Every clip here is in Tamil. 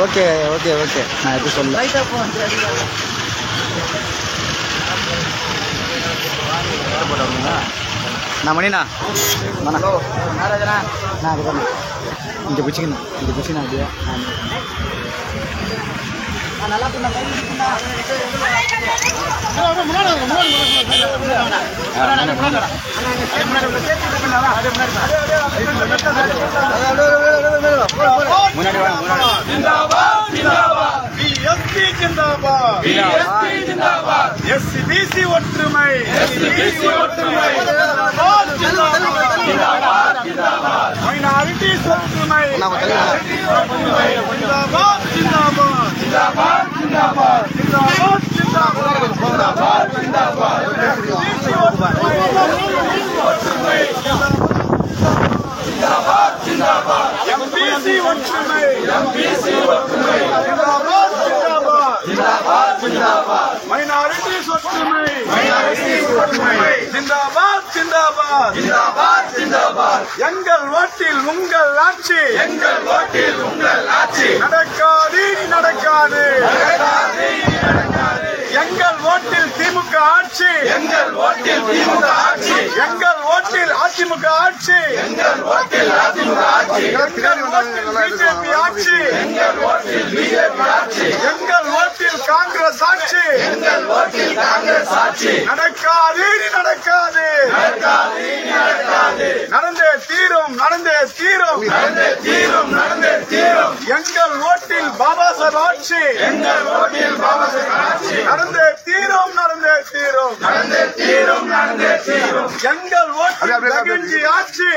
ஓகே ஓகே ஓகே நான் எதுவும் சொல்ல நான் மணிண்ணா நான் அது பண்ணேன் இங்கே பிடிச்சிக்கண்ணா அப்படியே நல்லா ஒற்றுமை மைனாரிட்டிஸ் ஒற்றுமை minorities ஒற்றுமை ஜிந்தாபாத் ஜிந்தாபாத் ஜிந்தாபாத் ஜிந்தாபாத் எங்கள் ஓட்டில் உங்கள் ஆட்சி நடக்காது எங்கள் ஓட்டில் திமுக ஆட்சி எங்கள் ஓட்டில் அதிமுக ஆட்சி எங்கள் ஓட்டில் பிஜேபி ஆட்சி எங்கள் ஓட்டில் காங்கிரஸ் ஆட்சி நடக்காது நடந்தே தீரும் எங்கள் ஓட்டில் பாபா சாஹேப் ஆட்சி நடந்தே தீரும் எங்கள் ஓட்டில் பெகன்ஜி ஆட்சி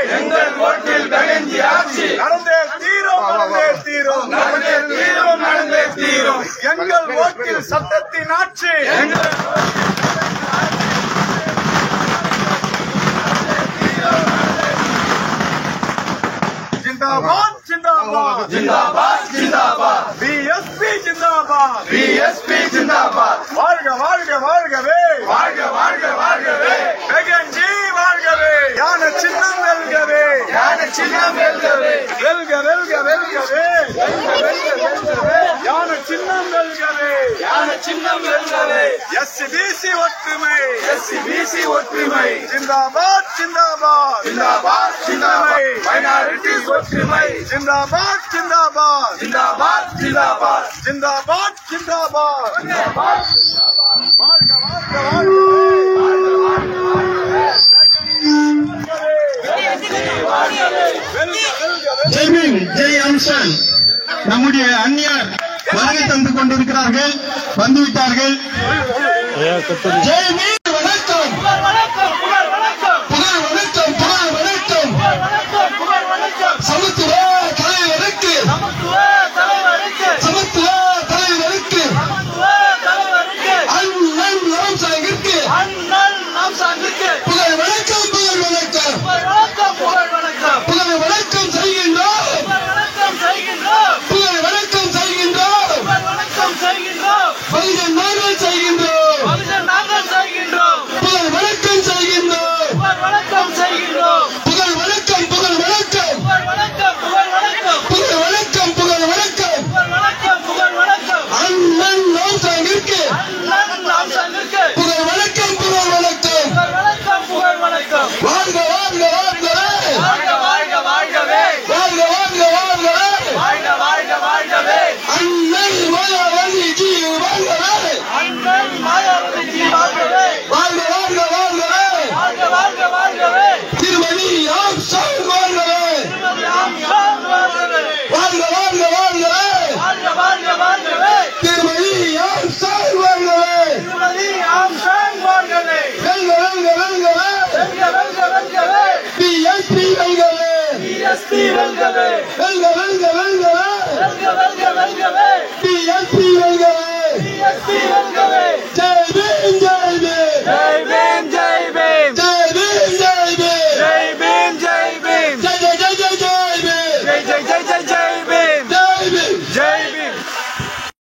நடந்தே தீரும் எங்கள் ஓட்டில் சட்டத்தின் ஆட்சி ஜிந்தாபாத் பிஎஸ்பி ஜிந்தாபாத் வாழ்கவே பெகன்ஜி வாழ்கவே யான சின்னம் வெல்கவே யான சின்னம் வெல்கவே எஸ்சிபிசி ஒற்றுமை ஜிந்தாபாத் மைனாரிட்டிஸ் ஒற்றுமை ஜிந்தாபாத் ஜெய் அம்சன் நம்முடைய அந்நியர் வருகை தந்து கொண்டிருக்கிறார்கள், வந்துவிட்டார்கள். ஜெய் வீர் வணக்கம், புகழ் வணக்கம், சமத்துவ தலைவருக்கு, அண்ணன் நாம் சாங்கிற்கு புகழ் வணக்கம் செய்கின்றோம். PSP